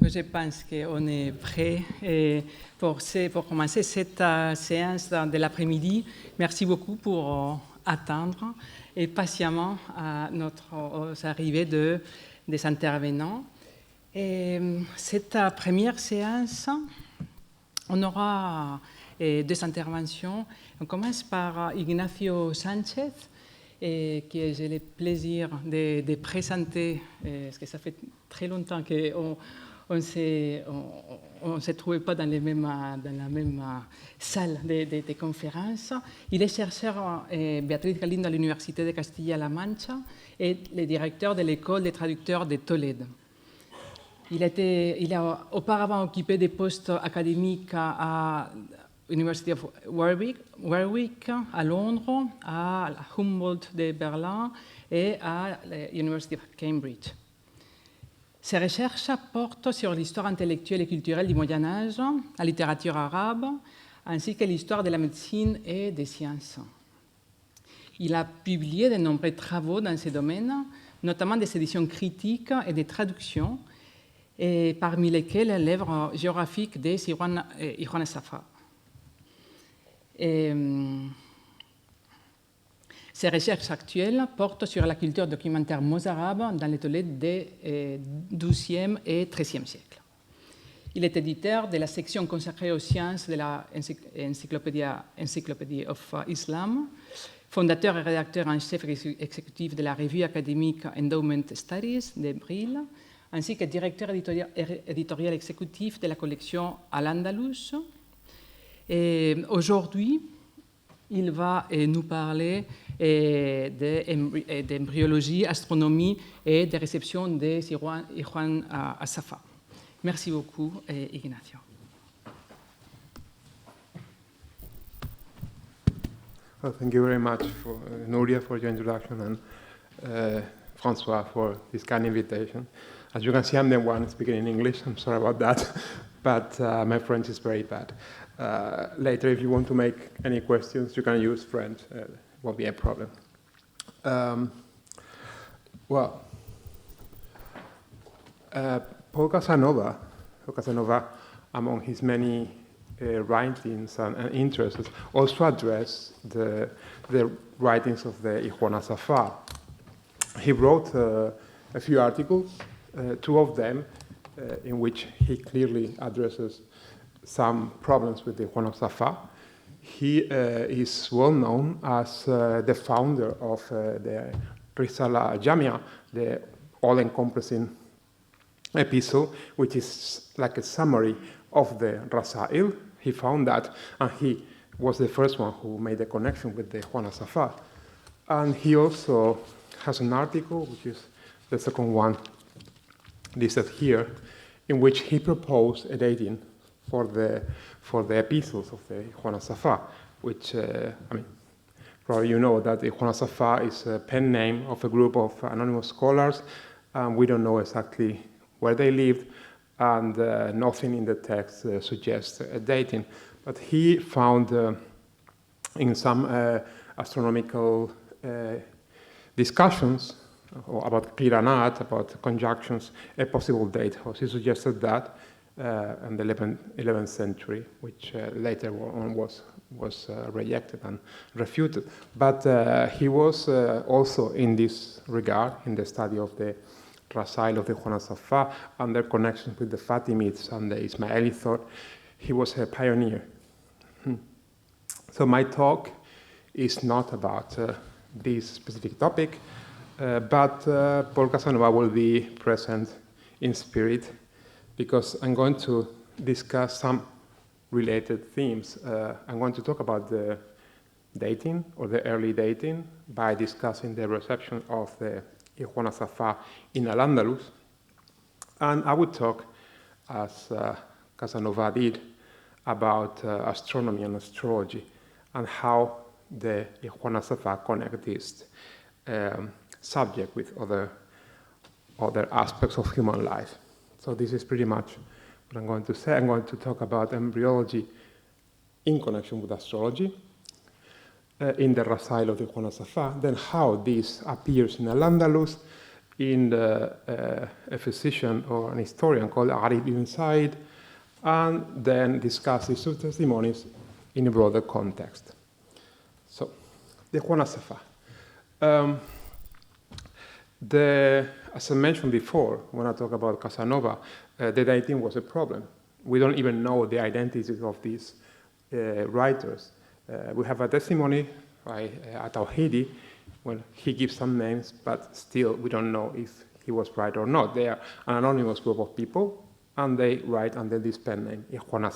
que je pense qu'on est prêt pour commencer cette séance de l'après-midi. Merci beaucoup pour attendre et patiemment aux arrivées des intervenants. Et cette première séance, on aura deux interventions. On commence par Ignacio Sánchez, que j'ai le plaisir de présenter, parce que ça fait très longtemps qu'on ne se trouvait pas dans la même salle de conférence. Il est chercheur Beatriz Galindo à l'Université de Castilla-La Mancha et le directeur de l'école des traducteurs de Tolède. Il a auparavant occupé des postes académiques à University of Warwick à Londres, à la Humboldt de Berlin et à l'University of Cambridge. Ses recherches portent sur l'histoire intellectuelle et culturelle du Moyen-Âge, la littérature arabe, ainsi que l'histoire de la médecine et des sciences. Il a publié de nombreux travaux dans ces domaines, notamment des éditions critiques et des traductions, et parmi lesquels l'œuvre géographique des Ikhwān al-Ṣafāঃ. Ses recherches actuelles portent sur la culture documentaire mozarabe dans les Tolède des XIIe et XIIIe siècles. Il est éditeur de la section consacrée aux sciences de la Encyclopedia of Islam, fondateur et rédacteur en chef exécutif de la revue académique Endowment Studies de Brill, ainsi que directeur éditorial exécutif de la collection Al-Andalus. Aujourd'hui, il va nous parler d'embryologie, astronomie et de réception des Ikhwān al-Ṣafāः. Merci beaucoup, Ignacio. Well, thank you very much, Nuria, for your introduction, and François for this kind invitation. As you can see, I'm the one speaking in English. I'm sorry about that, but my French is very bad. Later, if you want to make any questions, you can use French. It won't be a problem. Paul Casanova, among his many writings and interests, also addressed the writings of the Ikhwān al-Ṣafāः. He wrote a few articles, two of them in which he clearly addresses some problems with the Ikhwān al-Ṣafāः. He is well known as the founder of the Risala Jamia, the all-encompassing epistle, which is like a summary of the Rasail. He found that, and he was the first one who made the connection with the Ikhwān al-Ṣafāः. And he also has an article, which is the second one listed here, in which he proposed a dating for the epistles of the Ikhwān al-Ṣafāः, which, probably you know that the Ikhwān al-Ṣafāः is a pen name of a group of anonymous scholars, and we don't know exactly where they lived, and nothing in the text suggests a dating. But he found in some astronomical discussions about Qiranat, about conjunctions, a possible date. He suggested that in the 11th century, which later on was rejected and refuted. But he was also in this regard, in the study of the Rasail of the Ikhwān al-Ṣafāः and their connections with the Fatimids and the Ismaili thought, he was a pioneer. So my talk is not about this specific topic, but Paul Casanova will be present in spirit because I'm going to discuss some related themes. I'm going to talk about the dating or the early dating by discussing the reception of the Ikhwān al-Ṣafāः in Al-Andalus. And I would talk, as Casanova did, about astronomy and astrology and how the Ikhwān al-Ṣafāः connect this subject with other aspects of human life. So this is pretty much what I'm going to say. I'm going to talk about embryology in connection with astrology, in the Rasail of the Ikhwān al-Ṣafāः, then how this appears in Al-Andalus, in a physician or an historian called Arif ibn Said, and then discuss these two testimonies in a broader context. So, the Ikhwān as I mentioned before, when I talk about Casanova, the dating was a problem. We don't even know the identities of these writers. We have a testimony by At-Tawhidi when he gives some names, but still we don't know if he was right or not. They are an anonymous group of people, and they write under this pen name, Ikhwān.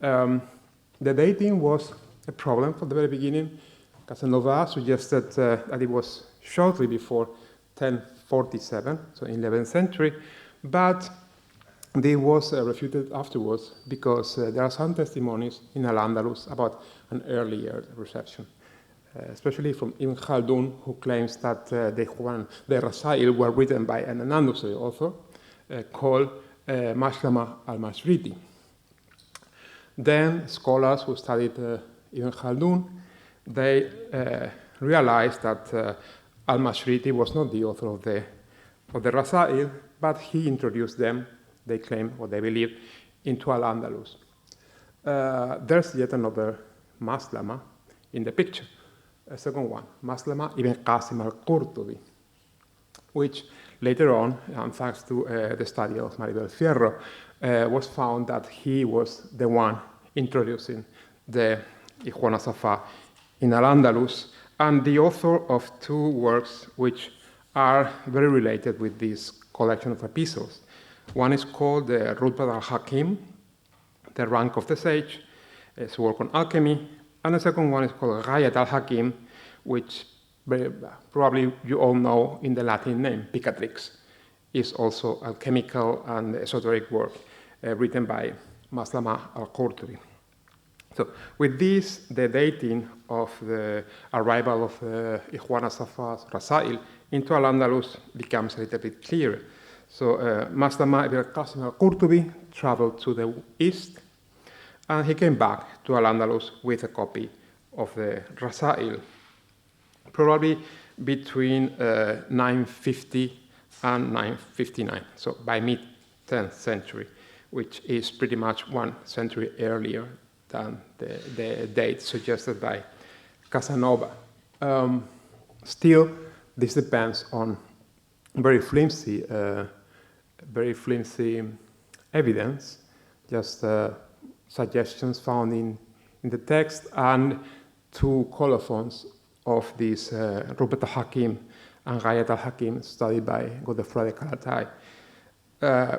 The dating was a problem from the very beginning. Casanova suggested that it was shortly before 1047, so in 11th century, but this was refuted afterwards because there are some testimonies in Al-Andalus about an earlier reception, especially from Ibn Khaldun, who claims that the Rasail were written by an Andalusian author called Maslama al-Mashriti. Then scholars who studied Ibn Khaldun, they realized that al-Mashriti was not the author of the Rasail, but he introduced them, they claim or they believe, into Al-Andalus. There's yet another Maslama in the picture, a second one, Maslama ibn Qasim al-Qurtubi, which later on, and thanks to the study of Maribel Fierro, was found that he was the one introducing the Ikhwān in Al-Andalus, and the author of two works which are very related with this collection of epistles. One is called the Rutbat al-Hakim, the rank of the sage. It's a work on alchemy. And the second one is called Ghayat al-Hakim, which probably you all know in the Latin name, Picatrix. Is also a chemical and esoteric work written by Maslama al-Qurtubi. So with this, the dating of the arrival of Ikhwān Rasail into Al-Andalus becomes a little bit clearer. So Maslama ibn Qasim al-Qurtubi traveled to the east, and he came back to Al-Andalus with a copy of the Rasail, probably between 950 and 959, so by mid-10th century, which is pretty much 1 century earlier than the date suggested by Casanova. Still, this depends on very flimsy evidence, just suggestions found in the text, and two colophons of this Rutbat al-Hakim and Ghayat al-Hakim studied by Godefroy de Calatayud.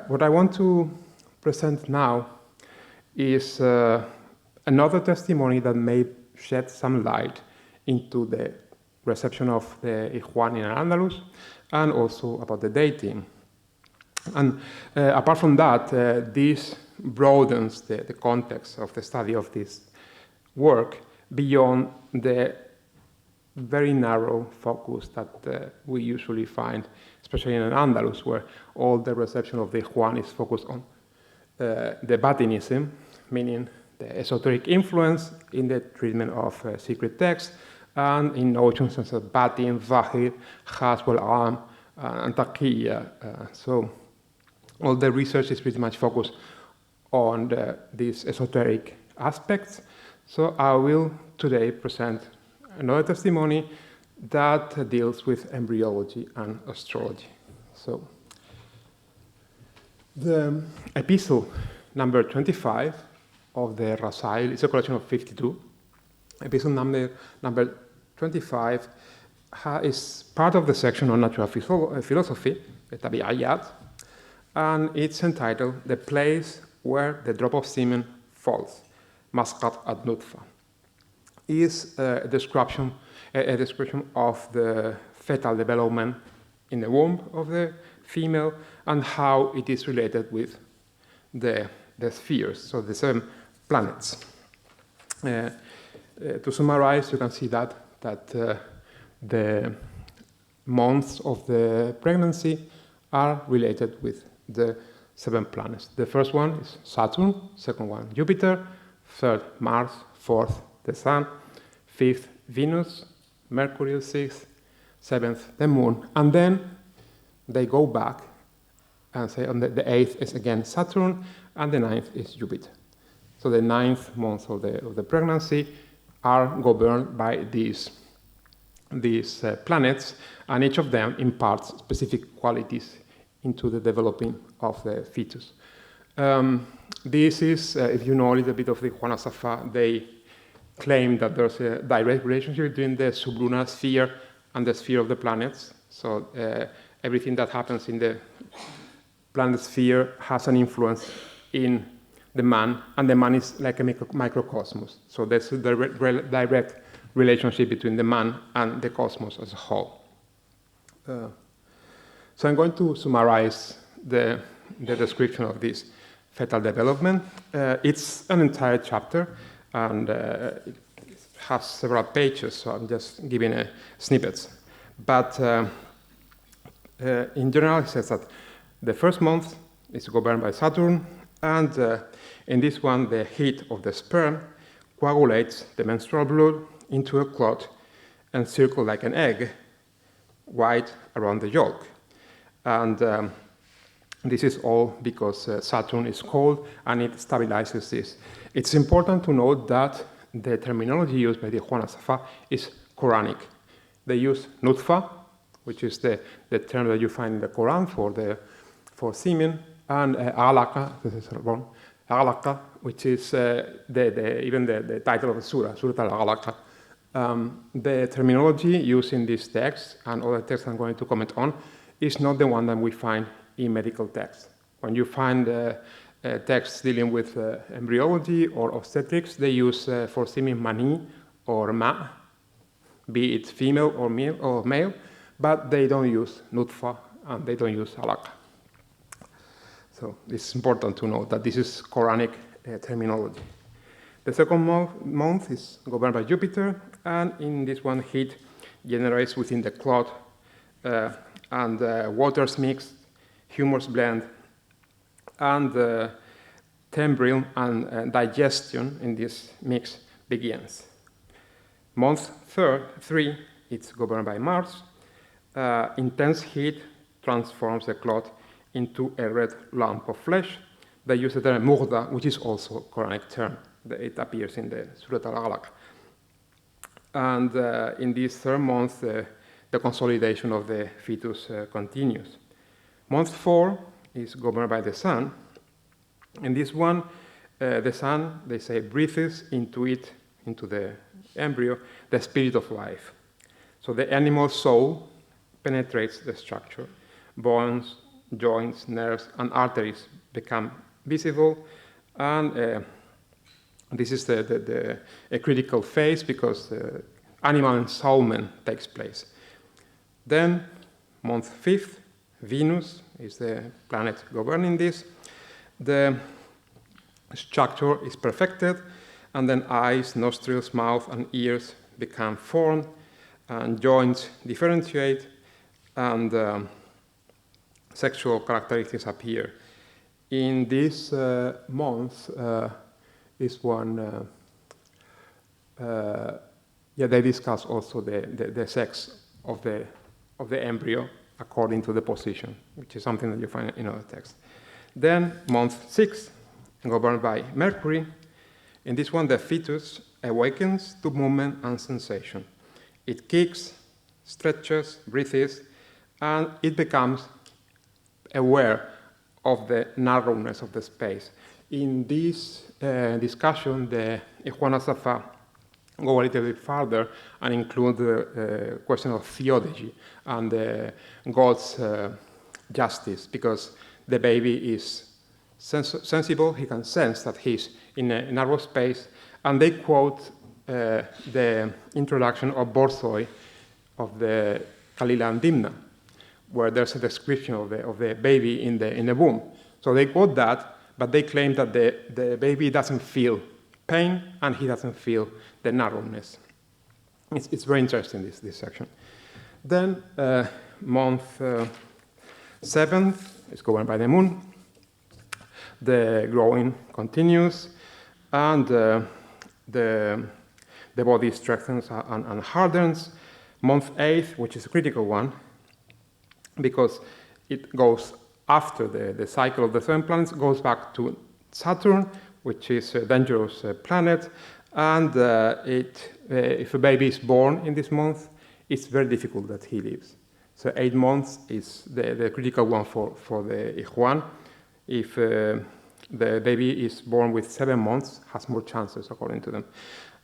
What I want to present now is another testimony that may shed some light into the reception of the Ikhwān in Al-Andalus and also about the dating. And apart from that, this broadens the context of the study of this work beyond the very narrow focus that we usually find, especially in Al-Andalus, where all the reception of the Ikhwān is focused on the Batinism, meaning the esoteric influence in the treatment of secret texts, and in notions such as Batin, Zahir, Khas wal-Am, and Taqiyya. So all the research is pretty much focused on these esoteric aspects. So I will today present another testimony that deals with embryology and astrology. So the epistle number 25 of the Rasail is a collection of 52. Epistle number 25 is part of the section on natural philosophy, the Tabi'iyat, and it's entitled "The Place Where the Drop of Semen Falls," Masqat ad-Nutfa. Is a description of the fetal development in the womb of the female and how it is related with the spheres, so the 7 planets. To summarize, you can see that the months of the pregnancy are related with the 7 planets. The first one is Saturn, second one Jupiter, third Mars, fourth the Sun, fifth Venus, Mercury 6th, 7th the Moon, and then they go back and say on the 8th is again Saturn, and the 9th is Jupiter. So the 9th month of the pregnancy are governed by these planets, and each of them imparts specific qualities into the developing of the fetus. This is, if you know a little bit of the Ikhwān, they claim that there's a direct relationship between the sublunar sphere and the sphere of the planets. So everything that happens in the planet sphere has an influence in the man, and the man is like a microcosmos. So there's a direct relationship between the man and the cosmos as a whole. So I'm going to summarize the description of this fetal development. It's an entire chapter, and it has several pages, so I'm just giving snippets. But in general, it says that the first month is governed by Saturn, and in this one, the heat of the sperm coagulates the menstrual blood into a clot and circle like an egg, white around the yolk. And this is all because Saturn is cold and it stabilizes this. It's important to note that the terminology used by the Ikhwān is Quranic. They use nutfa, which is the term that you find in the Quran for semen, and alaqa, this is wrong, alaqa, which is even the title of the surah, Surah al-Alaqa. The terminology used in this text and other texts I'm going to comment on is not the one that we find in medical texts. When you find texts dealing with embryology or obstetrics, they use for semen mani or ma, be it female or male, but they don't use nutfa and they don't use alaqa. So it's important to know that this is Quranic terminology. The second month is governed by Jupiter, and in this one, heat generates within the clot, and waters mix, humors blend, and tembril and digestion in this mix begins. Month 3, it's governed by Mars. Intense heat transforms the clot into a red lump of flesh. They use the term murda, which is also a Quranic term. It appears in the Surah al-Alaq. And in this third month, the consolidation of the fetus continues. Month 4 is governed by the sun. In this one, the sun, they say, breathes into the embryo, the spirit of life. So the animal soul penetrates the structure. Bones, joints, nerves, and arteries become visible, and this is a critical phase because animal ensoulment takes place. Then, month 5, Venus is the planet governing this. The structure is perfected, and then eyes, nostrils, mouth, and ears become formed, and joints differentiate, and sexual characteristics appear. In this month is one, they discuss also the sex of the embryo according to the position, which is something that you find in other texts. Then month 6, governed by Mercury. In this one, the fetus awakens to movement and sensation. It kicks, stretches, breathes, and it becomes aware of the narrowness of the space. In this discussion, the Ikhwān go a little bit further and include the question of theology and God's justice, because the baby is sensible, he can sense that he's in a narrow space, and they quote the introduction of Borsoi of the Kalila and Dimna, where there's a description of the baby in the womb. So they quote that, but they claim that the baby doesn't feel pain and he doesn't feel the narrowness. It's very interesting, this section. Then month 7 is governed by the moon. The growing continues, and the body strengthens and hardens. Month 8, which is a critical one, because it goes after the cycle of the 7 planets, goes back to Saturn, which is a dangerous planet, and if a baby is born in this month, it's very difficult that he lives. So 8 months is the critical one for the Ikhwān. If the baby is born with 7 months, has more chances according to them.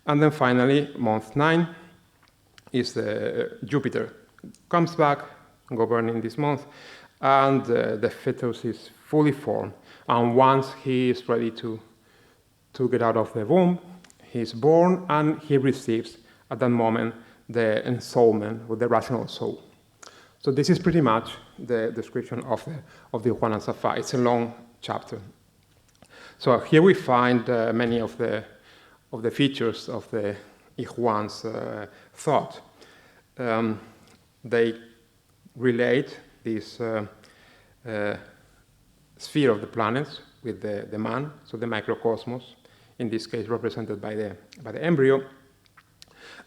And then finally, month 9 is Jupiter. Comes back, governing this month, and the fetus is fully formed. And once he is ready to get out of the womb, he is born and he receives at that moment the ensoulment with the rational soul. So this is pretty much the description of the Ikhwān al-Ṣafāʻ. It's a long chapter. So here we find many of the features of the Ikhwān's thought. They relate this sphere of the planets with the man, so the microcosmos, in this case represented by the embryo,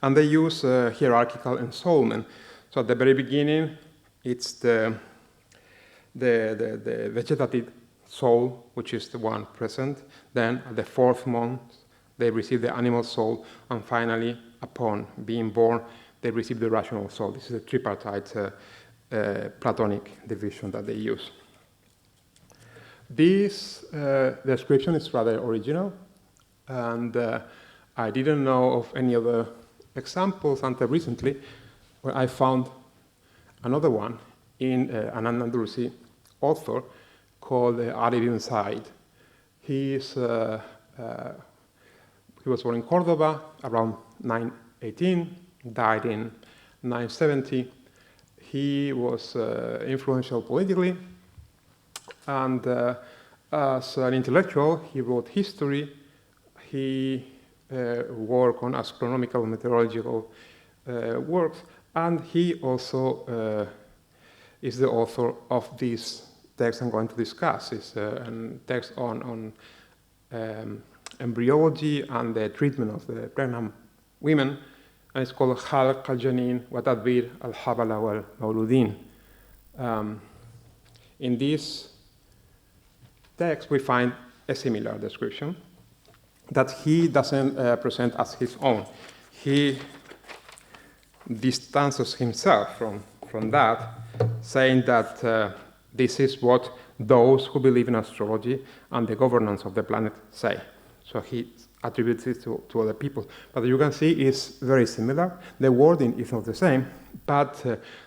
and they use hierarchical ensoulment. So at the very beginning, it's the vegetative soul, which is the one present. Then at the 4th month, they receive the animal soul, and finally, upon being born, they receive the rational soul. This is a tripartite Platonic division that they use. This description is rather original, and I didn't know of any other examples until recently, where I found another one in an Andalusi author called Ali ibn Said. He was born in Cordoba around 918, died in 970. He was influential politically, and as an intellectual, he wrote history. He worked on astronomical and meteorological works, and he also is the author of this text I'm going to discuss. It's a text on embryology and the treatment of the pregnant women, and it's called Khalq al-Janin wa Tadbir al-Habala wal-Mawludin. In this text, we find a similar description that he doesn't present as his own. He distances himself from that, saying that this is what those who believe in astrology and the governance of the planet say. So he attributes it to other people. But you can see it's very similar. The wording is not the same, but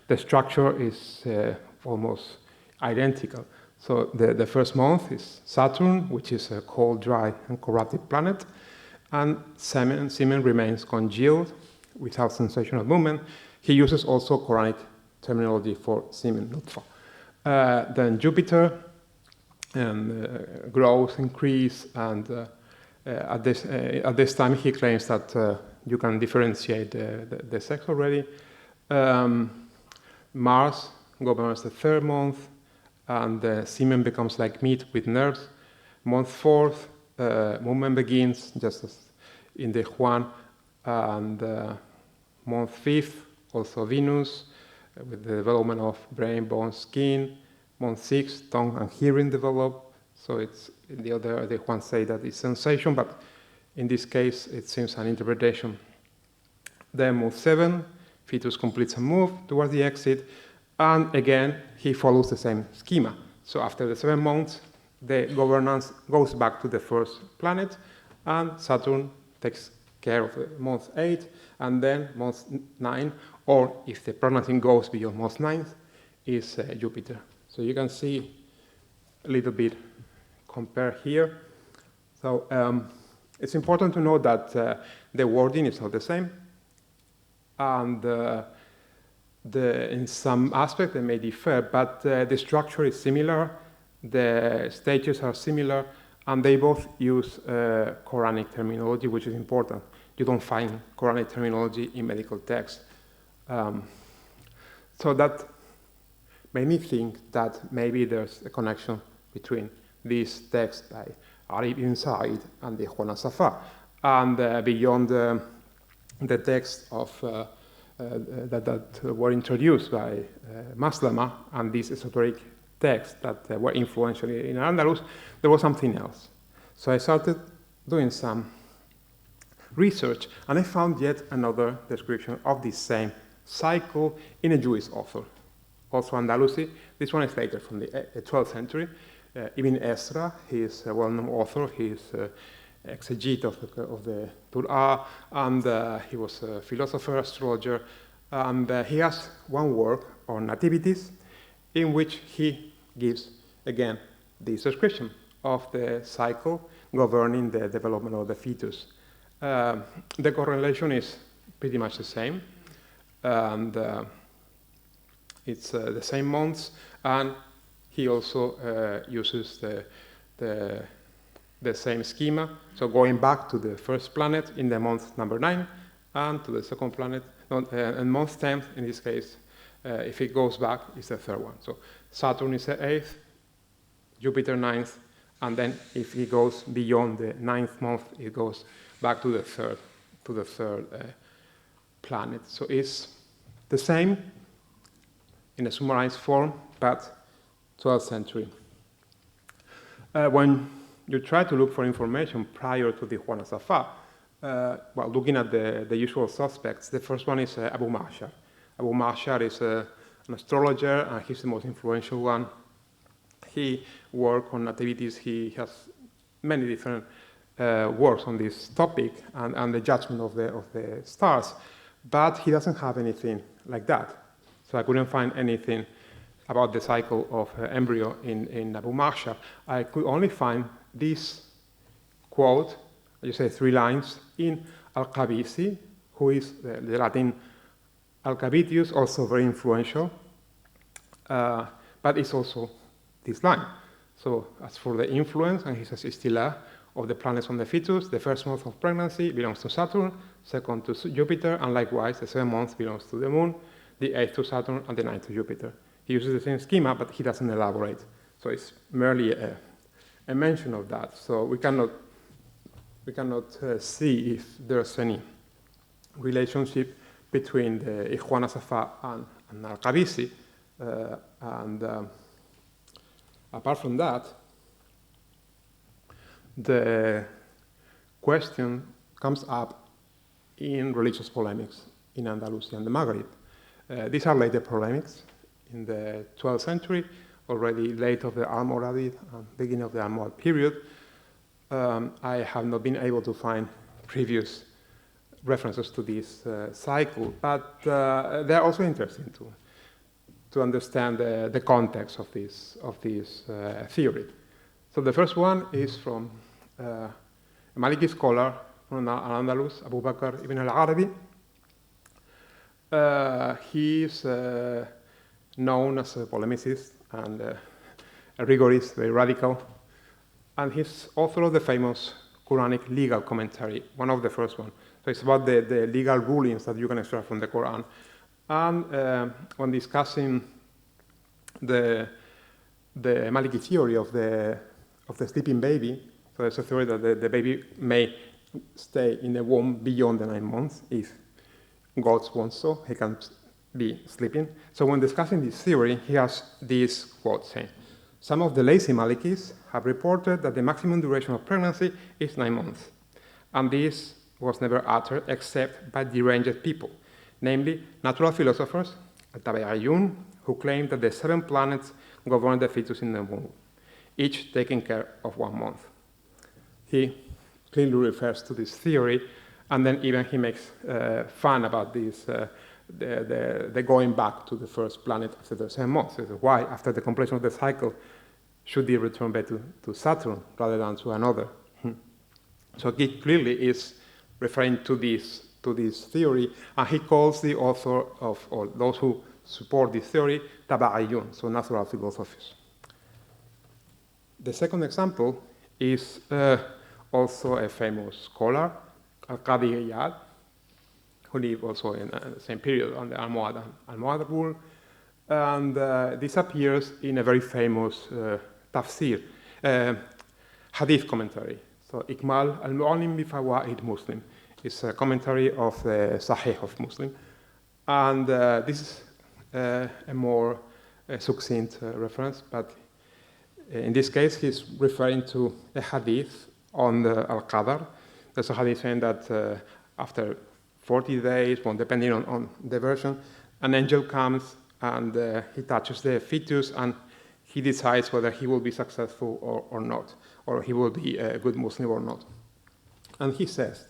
the structure is almost identical. So the first month is Saturn, which is a cold, dry, and corrupted planet, and semen remains congealed without sensation of movement. He uses also Quranic terminology for semen, nutfa. Then Jupiter grows, increase, and at this time he claims that you can differentiate the sex already. Mars governs the 3rd month, and the semen becomes like meat with nerves. Month 4th, movement begins, just as in the Ikhwān, and month 5th, also Venus, with the development of brain, bone, skin. Month 6, tongue and hearing develop. So it's in the Ikhwān say that it's sensation, but in this case, it seems an interpretation. Then month 7, fetus completes a move towards the exit, and again, he follows the same schema. So after the 7 months, the governance goes back to the first planet, and Saturn takes care of month 8, and then month 9, or if the pregnancy goes beyond month 9, is Jupiter. So you can see a little bit compare here. So it's important to know that the wording is not the same, and in some aspects they may differ, but the structure is similar, the stages are similar, and they both use Quranic terminology, which is important. You don't find Quranic terminology in medical texts. So that made me think that maybe there's a connection between this text by Ali ibn Said and the Ikhwān al-Ṣafāʿ, and beyond the text of that were introduced by Maslama and this esoteric texts that were influential in Andalus, there was something else. So I started doing some research, and I found yet another description of this same cycle in a Jewish author, also Andalusi. This one is later from the 12th century. Ibn Ezra, he is a well-known author. He is exegete of the Torah, and he was a philosopher, astrologer, and he has one work on nativities in which he gives, again, this description of the cycle governing the development of the fetus. The correlation is pretty much the same, and it's the same months, and he also uses the same schema, so going back to the first planet in the month number 9, and to the second planet, and month 10, in this case, if it goes back, is the third one. So Saturn is the 8th, Jupiter 9th, and then if it goes beyond the 9th month, it goes back to the third planet. So it's the same in a summarized form, but 12th century. When you try to look for information prior to the Ikhwān al-Ṣafāऽ, well, looking at the usual suspects, the first one is Abu Ma'shar. Abu Ma'shar is an astrologer, and he's the most influential one. He worked on nativities. He has many different works on this topic and the judgment of the stars, but he doesn't have anything like that. So I couldn't find anything about the cycle of embryo in Abu Ma'shar. I could only find this quote, you say 3 lines, in Al-Qabisi, who is the Latin Alcabitius, also very influential, but it's also this line. So as for the influence, and he says Istilah of the planets on the fetus, the first month of pregnancy belongs to Saturn, second to Jupiter, and likewise the 7th month belongs to the Moon, the 8th to Saturn, and the 9th to Jupiter. He uses the same schema, but he doesn't elaborate. So it's merely a mention of that. So we cannot see if there's any relationship between the Ikhwān al-Ṣafāऽ and Al-Qabisi. Apart from that, the question comes up in religious polemics in Andalusia and the Maghreb. These are later polemics in the 12th century, already late of the Almoravid and beginning of the Almohad period. I have not been able to find previous references to this cycle, but they're also interesting to understand the context of this theory. So the first one is from a Maliki scholar from Al-Andalus, Abu Bakr ibn al-Arabi. He is known as a polemicist and a rigorist, very radical, and he's author of the famous Quranic legal commentary, one of the first ones. So it's about the legal rulings that you can extract from the Quran. And when discussing the Maliki theory of the sleeping baby, so there's a theory that the baby may stay in the womb beyond the 9 months if God wants so, he can be sleeping. So when discussing this theory, he has this quote saying, "Some of the lazy Malikis have reported that the maximum duration of pregnancy is 9 months, and this was never uttered except by deranged people, namely natural philosophers, al-Tabi'iyun, who claim that the 7 planets govern the fetus in the womb, each taking care of 1 month." He clearly refers to this theory, and then even he makes fun about this, the going back to the first planet after the 7 months. So why, after the completion of the cycle, should he return back to Saturn rather than to another? So he clearly is referring to this theory, and he calls the author of, or those who support this theory, Tabi'iyun, so natural philosophers. The second example is also a famous scholar, Al-Qadi Iyad, who lived also in the same period on the Almohad rule, and this appears in a very famous tafsir, hadith commentary. So Ikmal al-Mu'allim bi Fawaid Muslim is a commentary of the Sahih of Muslim, and this is a more succinct reference, but in this case, he's referring to a hadith on the al-Qadar. There's a hadith saying that after 40 days, well, depending on the version, an angel comes and he touches the fetus and he decides whether he will be successful or not, or he will be a good Muslim or not. And he says,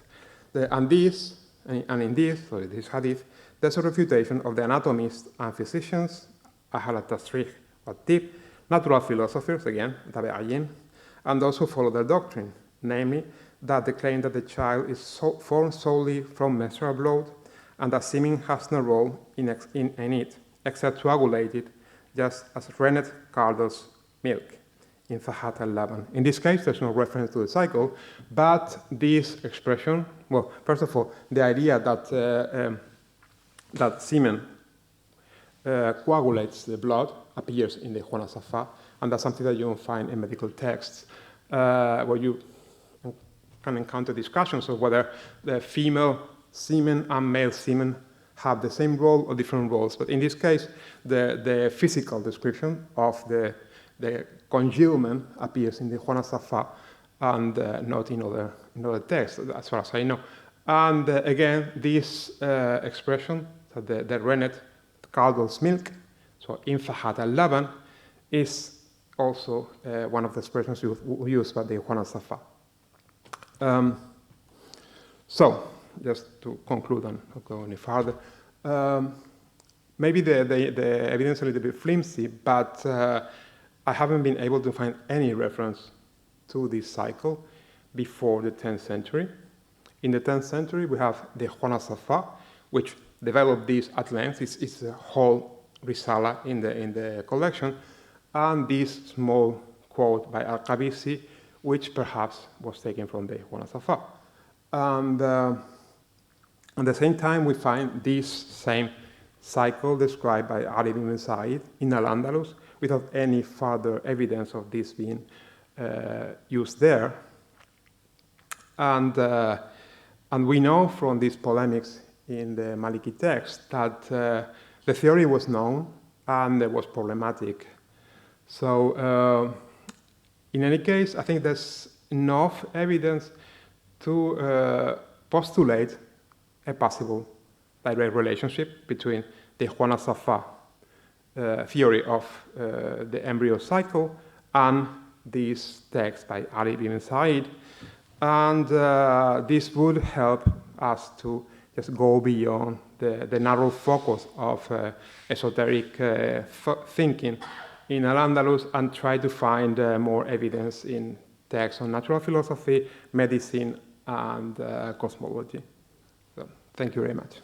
in this hadith, there's a refutation of the anatomists and physicians, Ahl al-Tasrih al-Tib, natural philosophers, again, tabi'iyyin, and those who follow their doctrine, namely that the claim that the child is formed solely from menstrual blood and that semen has no role in it except to coagulate it, just as rennet curdles milk in Fahat al-Laban. In this case, there's no reference to the cycle, but this expression, well, first of all, the idea that that semen coagulates the blood appears in the Ikhwān al-Ṣafāء, and that's something that you don't find in medical texts, where you can encounter discussions of whether the female semen and male semen have the same role or different roles. But in this case, the physical description of the congealment appears in the Ikhwān al-Ṣafāء and not in other texts, as far as I know. And again, this expression, the rennet curdles milk, so in Fahat al-Laban, is also one of the expressions used by the Ikhwān al-Ṣafāء. So, just to conclude and not go any further, maybe the evidence is a little bit flimsy, but I haven't been able to find any reference to this cycle before the 10th century. In the 10th century, we have the Ikhwān al-Ṣafāء, which developed this at length. It's a whole risala in the collection, and this small quote by al-Qabisi, which perhaps was taken from the Ikhwān al-Ṣafāء. And at the same time, we find this same cycle described by Ali ibn Sa'id in Al-Andalus without any further evidence of this being used there. And we know from these polemics in the Maliki text that the theory was known and it was problematic. So in any case, I think there's enough evidence to postulate a possible direct relationship between the Ikhwān al-Ṣafāء theory of the embryo cycle and this text by Ali ibn Sa'id. And this would help us to just go beyond the narrow focus of esoteric thinking in Al-Andalus and try to find more evidence in texts on natural philosophy, medicine, and cosmology. So, thank you very much.